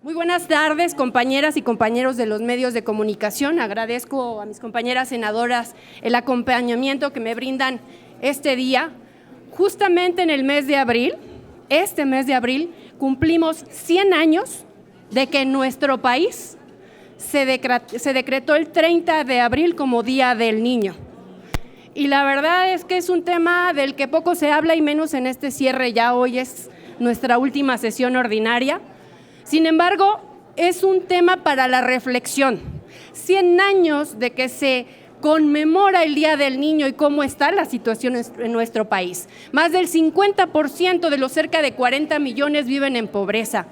Muy buenas tardes, compañeras y compañeros de los medios de comunicación. Agradezco a mis compañeras senadoras el acompañamiento que me brindan este día. Justamente en el mes de abril, este mes de abril, cumplimos 100 años de que en nuestro país se decretó el 30 de abril como Día del Niño. Y la verdad es que es un tema del que poco se habla y menos en este cierre. Ya hoy es nuestra última sesión ordinaria. Sin embargo, es un tema para la reflexión. 100 años de que se conmemora el Día del Niño y cómo está la situación en nuestro país. Más del 50% de los cerca de 40 millones viven en pobreza.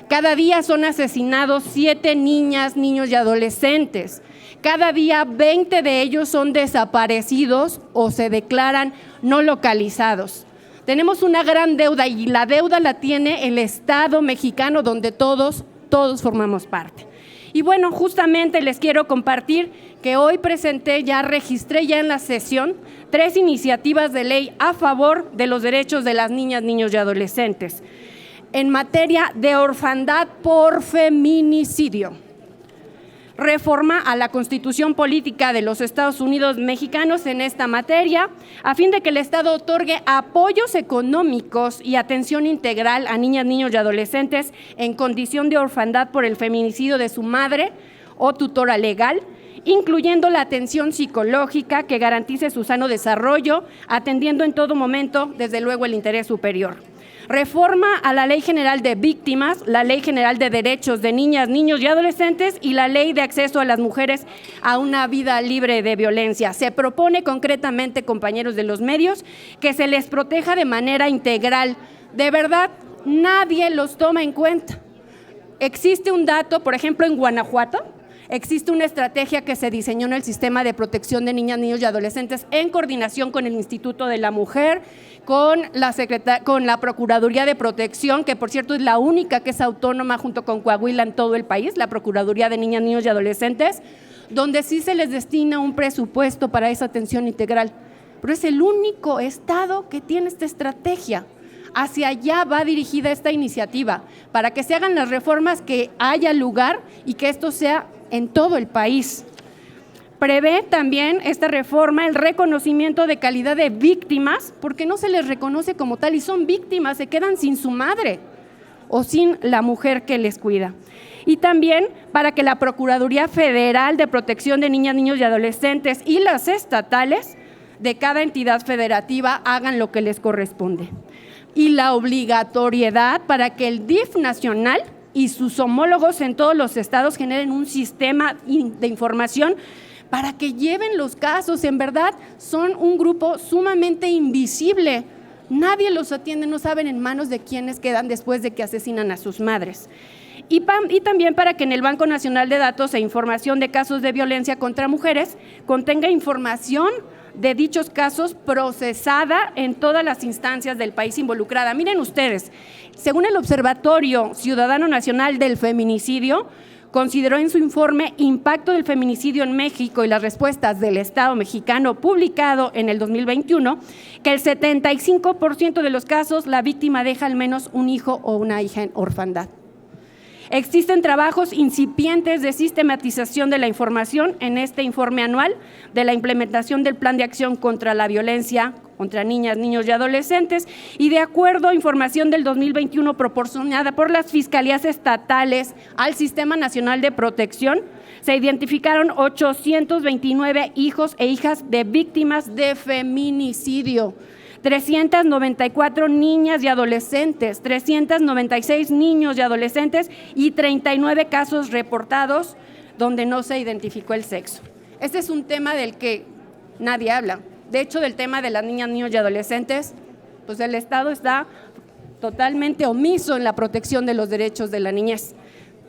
Cada día son asesinados 7 niñas, niños y adolescentes. Cada día 20 de ellos son desaparecidos o se declaran no localizados. Tenemos una gran deuda y la deuda la tiene el Estado mexicano donde todos formamos parte. Y bueno, justamente les quiero compartir que hoy registré ya en la sesión 3 iniciativas de ley a favor de los derechos de las niñas, niños y adolescentes en materia de orfandad por feminicidio. Reforma a la Constitución Política de los Estados Unidos Mexicanos en esta materia, a fin de que el Estado otorgue apoyos económicos y atención integral a niñas, niños y adolescentes en condición de orfandad por el feminicidio de su madre o tutora legal, incluyendo la atención psicológica que garantice su sano desarrollo, atendiendo en todo momento, desde luego, el interés superior. Reforma a la Ley General de Víctimas, la Ley General de Derechos de Niñas, Niños y Adolescentes y la Ley de Acceso a las Mujeres a una vida libre de violencia. Se propone concretamente, compañeros de los medios, que se les proteja de manera integral. De verdad, nadie los toma en cuenta. Existe un dato, por ejemplo, en Guanajuato, existe una estrategia que se diseñó en el Sistema de Protección de Niñas, Niños y Adolescentes en coordinación con el Instituto de la Mujer, con la Procuraduría de Protección, que por cierto es la única que es autónoma junto con Coahuila en todo el país, la Procuraduría de Niñas, Niños y Adolescentes, donde sí se les destina un presupuesto para esa atención integral. Pero es el único estado que tiene esta estrategia. Hacia allá va dirigida esta iniciativa, para que se hagan las reformas que haya lugar y que esto sea en todo el país. Prevé también esta reforma el reconocimiento de calidad de víctimas, porque no se les reconoce como tal y son víctimas, se quedan sin su madre o sin la mujer que les cuida. Y también para que la Procuraduría Federal de Protección de Niñas, Niños y Adolescentes y las estatales de cada entidad federativa hagan lo que les corresponde. Y la obligatoriedad para que el DIF nacional y sus homólogos en todos los estados generen un sistema de información para que lleven los casos. En verdad, son un grupo sumamente invisible. Nadie los atiende, no saben en manos de quiénes quedan después de que asesinan a sus madres. Y también para que en el Banco Nacional de Datos e Información de Casos de Violencia contra Mujeres contenga información de dichos casos procesada en todas las instancias del país involucrada. Miren ustedes, según el Observatorio Ciudadano Nacional del Feminicidio, consideró en su informe Impacto del Feminicidio en México y las respuestas del Estado mexicano, publicado en el 2021, que el 75% de los casos la víctima deja al menos un hijo o una hija en orfandad. Existen trabajos incipientes de sistematización de la información en este informe anual de la implementación del Plan de Acción contra la Violencia contra Niñas, Niños y Adolescentes, y de acuerdo a información del 2021 proporcionada por las fiscalías estatales al Sistema Nacional de Protección, se identificaron 829 hijos e hijas de víctimas de feminicidio, 394 niñas y adolescentes, 396 niños y adolescentes y 39 casos reportados donde no se identificó el sexo. Este es un tema del que nadie habla. De hecho, del tema de las niñas, niños y adolescentes, pues el Estado está totalmente omiso en la protección de los derechos de la niñez,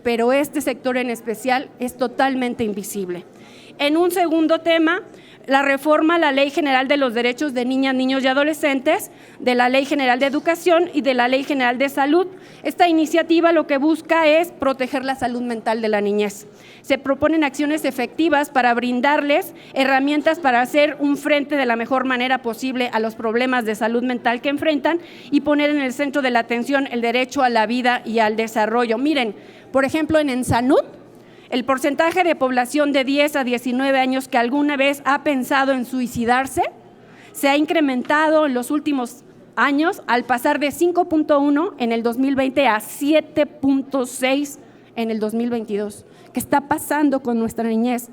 pero este sector en especial es totalmente invisible. En un segundo tema, la reforma a la Ley General de los Derechos de Niñas, Niños y Adolescentes, de la Ley General de Educación y de la Ley General de Salud. Esta iniciativa lo que busca es proteger la salud mental de la niñez. Se proponen acciones efectivas para brindarles herramientas para hacer un frente de la mejor manera posible a los problemas de salud mental que enfrentan y poner en el centro de la atención el derecho a la vida y al desarrollo. Miren, por ejemplo, en Ensanud, el porcentaje de población de 10 a 19 años que alguna vez ha pensado en suicidarse se ha incrementado en los últimos años al pasar de 5.1 en el 2020 a 7.6 en el 2022. ¿Qué está pasando con nuestra niñez?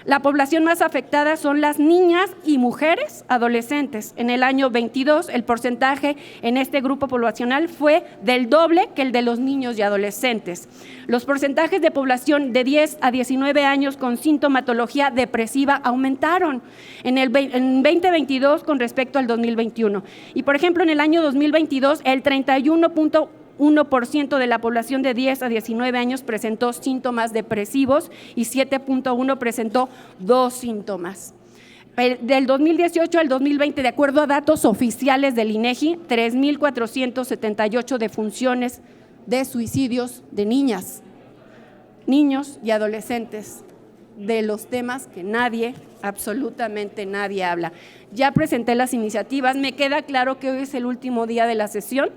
La población más afectada son las niñas y mujeres adolescentes. En el año 22, el porcentaje en este grupo poblacional fue del doble que el de los niños y adolescentes. Los porcentajes de población de 10 a 19 años con sintomatología depresiva aumentaron en 2022 con respecto al 2021. Y, por ejemplo, en el año 2022, el 31.1% de la población de 10 a 19 años presentó síntomas depresivos y 7.1% presentó 2 síntomas. Del 2018 al 2020, de acuerdo a datos oficiales del INEGI, 3,478 defunciones de suicidios de niñas, niños y adolescentes, de los temas que nadie, absolutamente nadie habla. Ya presenté las iniciativas, me queda claro que hoy es el último día de la sesión.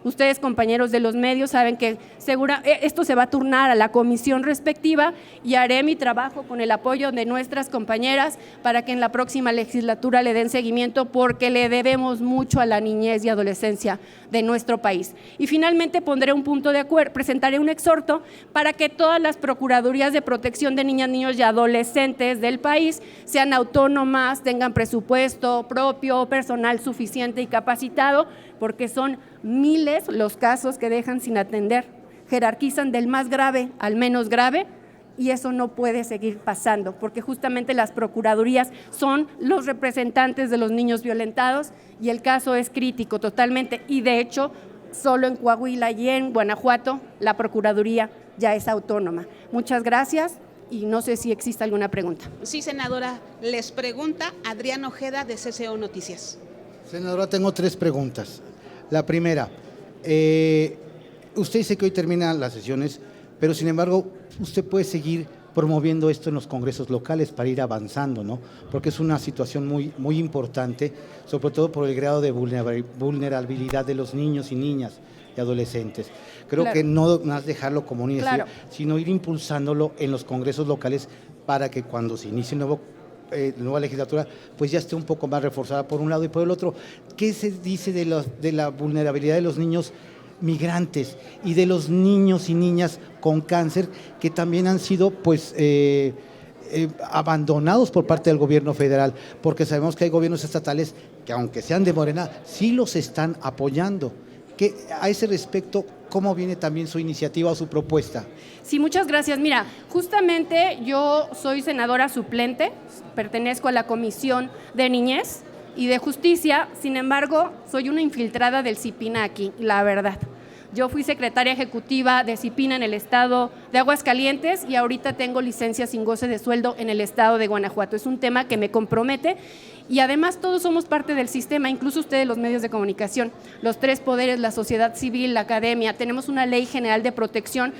Ustedes, compañeros de los medios, saben que esto se va a turnar a la comisión respectiva y haré mi trabajo con el apoyo de nuestras compañeras para que en la próxima legislatura le den seguimiento, porque le debemos mucho a la niñez y adolescencia de nuestro país. Y finalmente pondré un punto de acuerdo, presentaré un exhorto para que todas las procuradurías de protección de niñas, niños y adolescentes del país sean autónomas, tengan presupuesto propio, personal suficiente y capacitado, porque son miles los casos que dejan sin atender, jerarquizan del más grave al menos grave, y eso no puede seguir pasando, porque justamente las procuradurías son los representantes de los niños violentados y el caso es crítico totalmente, y de hecho solo en Coahuila y en Guanajuato la procuraduría ya es autónoma. Muchas gracias y no sé si existe alguna pregunta. Sí, senadora, les pregunta Adrián Ojeda de CCO Noticias. Senadora, tengo 3 preguntas. La primera, usted dice que hoy terminan las sesiones, pero sin embargo usted puede seguir promoviendo esto en los congresos locales para ir avanzando, ¿no? Porque es una situación muy importante, sobre todo por el grado de vulnerabilidad de los niños y niñas y adolescentes. Creo que no más dejarlo como una idea, sino ir impulsándolo en los congresos locales para que cuando se inicie el nueva legislatura, pues ya esté un poco más reforzada por un lado y por el otro. ¿Qué se dice de la vulnerabilidad de los niños migrantes y de los niños y niñas con cáncer que también han sido abandonados por parte del gobierno federal? Porque sabemos que hay gobiernos estatales que, aunque sean de Morena, sí los están apoyando. Que a ese respecto, ¿cómo viene también su iniciativa o su propuesta? Sí, muchas gracias. Mira, justamente yo soy senadora suplente, pertenezco a la Comisión de Niñez y de Justicia, sin embargo, soy una infiltrada del CIPINA aquí, la verdad. Yo fui secretaria ejecutiva de CIPINA en el estado de Aguascalientes y ahorita tengo licencia sin goce de sueldo en el estado de Guanajuato. Es un tema que me compromete y además todos somos parte del sistema, incluso ustedes los medios de comunicación, los 3 poderes, la sociedad civil, la academia. Tenemos una ley general de protección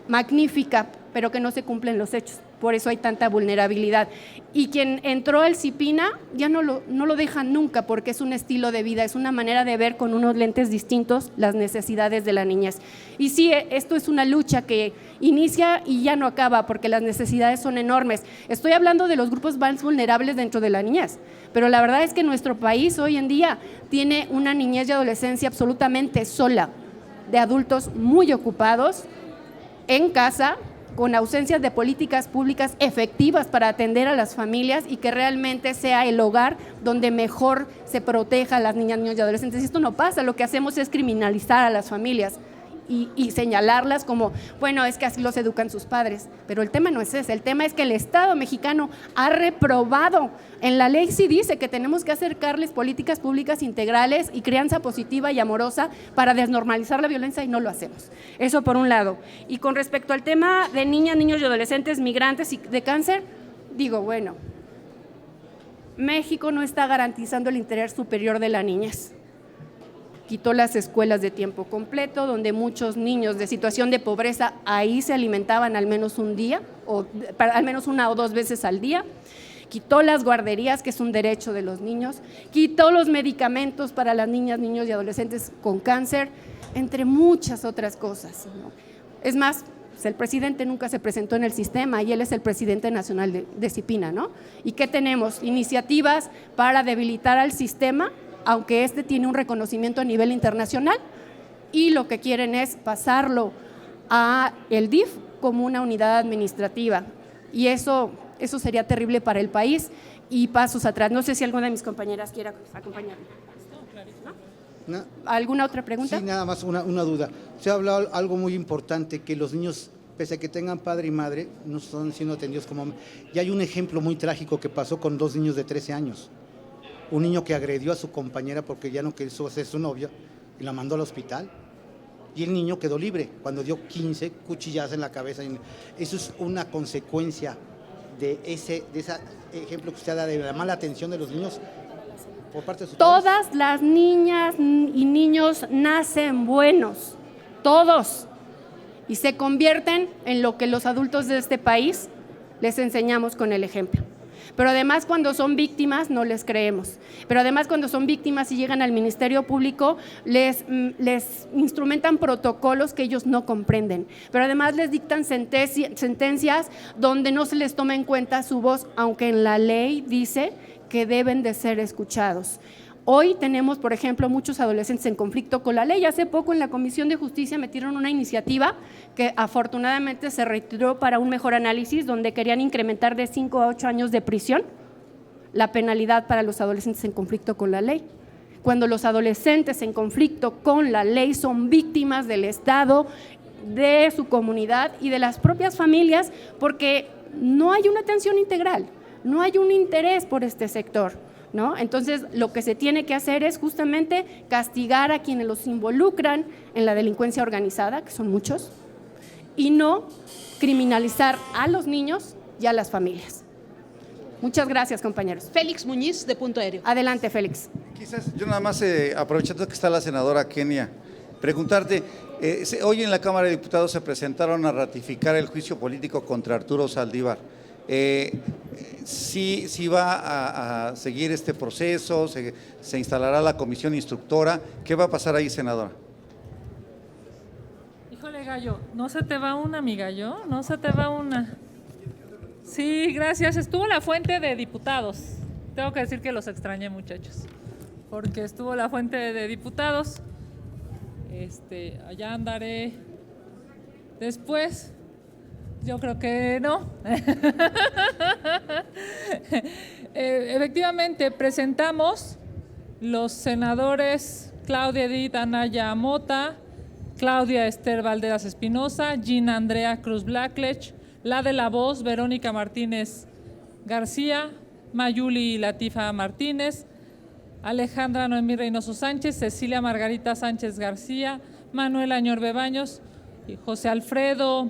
magnífica, pero que no se cumplen los hechos. Por eso hay tanta vulnerabilidad. Y quien entró al CIPINA ya no lo deja nunca, porque es un estilo de vida, es una manera de ver con unos lentes distintos las necesidades de la niñez. Y sí, esto es una lucha que inicia y ya no acaba, porque las necesidades son enormes. Estoy hablando de los grupos más vulnerables dentro de la niñez, pero la verdad es que nuestro país hoy en día tiene una niñez y adolescencia absolutamente sola, de adultos muy ocupados, en casa, con ausencias de políticas públicas efectivas para atender a las familias y que realmente sea el hogar donde mejor se proteja a las niñas, niños y adolescentes. Y esto no pasa, lo que hacemos es criminalizar a las familias y señalarlas como, bueno, es que así los educan sus padres. Pero el tema no es ese, el tema es que el Estado mexicano ha reprobado. En la ley sí dice que tenemos que acercarles políticas públicas integrales y crianza positiva y amorosa para desnormalizar la violencia y no lo hacemos. Eso por un lado. Y con respecto al tema de niñas, niños y adolescentes migrantes y de cáncer, digo, bueno, México no está garantizando el interés superior de la niñez. Quitó las escuelas de tiempo completo, donde muchos niños de situación de pobreza ahí se alimentaban al menos un día, o al menos 1 o 2 veces al día. Quitó las guarderías, que es un derecho de los niños. Quitó los medicamentos para las niñas, niños y adolescentes con cáncer, entre muchas otras cosas, ¿no? Es más, pues el presidente nunca se presentó en el sistema y él es el presidente nacional de CIPINA, ¿no? ¿Y qué tenemos? Iniciativas para debilitar al sistema, aunque este tiene un reconocimiento a nivel internacional, y lo que quieren es pasarlo a el DIF como una unidad administrativa, y eso sería terrible para el país y pasos atrás. No sé si alguna de mis compañeras quiera acompañarme. ¿No? ¿Alguna otra pregunta? Sí, nada más una duda. Se ha hablado algo muy importante, que los niños, pese a que tengan padre y madre, no están siendo atendidos como... Y hay un ejemplo muy trágico que pasó con 2 niños de 13 años. Un niño que agredió a su compañera porque ya no quiso ser su novia y la mandó al hospital. Y el niño quedó libre cuando dio 15 cuchillazos en la cabeza. Eso es una consecuencia de ese ejemplo que usted da de la mala atención de los niños por parte de sus padres. Todas las niñas y niños nacen buenos, todos, y se convierten en lo que los adultos de este país les enseñamos con el ejemplo. Pero además, cuando son víctimas no les creemos, pero además cuando son víctimas y llegan al Ministerio Público les instrumentan protocolos que ellos no comprenden, pero además les dictan sentencias donde no se les toma en cuenta su voz, aunque en la ley dice que deben de ser escuchados. Hoy tenemos, por ejemplo, muchos adolescentes en conflicto con la ley. Hace poco en la Comisión de Justicia metieron una iniciativa que afortunadamente se retiró para un mejor análisis, donde querían incrementar de 5 a 8 años de prisión la penalidad para los adolescentes en conflicto con la ley. Cuando los adolescentes en conflicto con la ley son víctimas del Estado, de su comunidad y de las propias familias, porque no hay una atención integral, no hay un interés por este sector, ¿no? Entonces, lo que se tiene que hacer es justamente castigar a quienes los involucran en la delincuencia organizada, que son muchos, y no criminalizar a los niños y a las familias. Muchas gracias, compañeros. Félix Muñiz, de Punto Aéreo. Adelante, Félix. Quizás yo nada más, aprovechando que está la senadora Kenia, preguntarte, hoy en la Cámara de Diputados se presentaron a ratificar el juicio político contra Arturo Saldívar. Sí va a seguir este proceso, se instalará la comisión instructora. ¿Qué va a pasar ahí, senadora? Híjole, Gallo, no se te va una, mi Gallo, no se te va una. Sí, gracias. Estuvo la fuente de diputados. Tengo que decir que los extrañé, muchachos, porque estuvo la fuente de diputados. Allá andaré después. Yo creo que no. Efectivamente, presentamos los senadores Claudia Edith Anaya Mota, Claudia Esther Valderas Espinosa, Gina Andrea Cruz Blacklech, la de la voz, Verónica Martínez García, Mayuli Latifa Martínez, Alejandra Noemí Reynoso Sánchez, Cecilia Margarita Sánchez García, Manuel Añorbe Baños y José Alfredo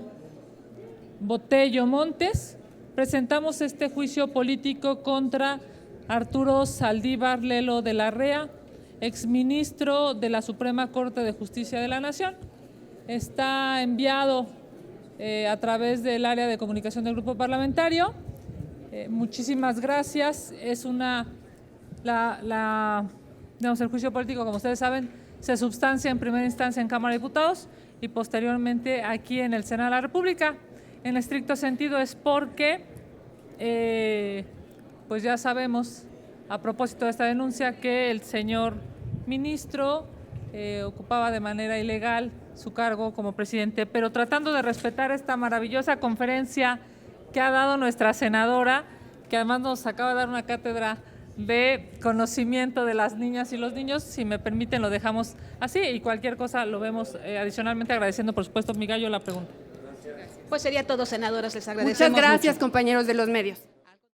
Botello Montes. Presentamos este juicio político contra Arturo Saldívar Lelo de la Rea, exministro de la Suprema Corte de Justicia de la Nación. Está enviado a través del área de comunicación del grupo parlamentario. Muchísimas gracias. Es el juicio político, como ustedes saben, se substancia en primera instancia en Cámara de Diputados y posteriormente aquí en el Senado de la República. En estricto sentido es porque, pues ya sabemos, a propósito de esta denuncia, que el señor ministro ocupaba de manera ilegal su cargo como presidente, pero tratando de respetar esta maravillosa conferencia que ha dado nuestra senadora, que además nos acaba de dar una cátedra de conocimiento de las niñas y los niños. Si me permiten, lo dejamos así y cualquier cosa lo vemos adicionalmente, agradeciendo, por supuesto, mi gallo, la pregunta. Pues sería todo, senadoras, les agradecemos Muchas gracias, mucho. compañeros de los medios.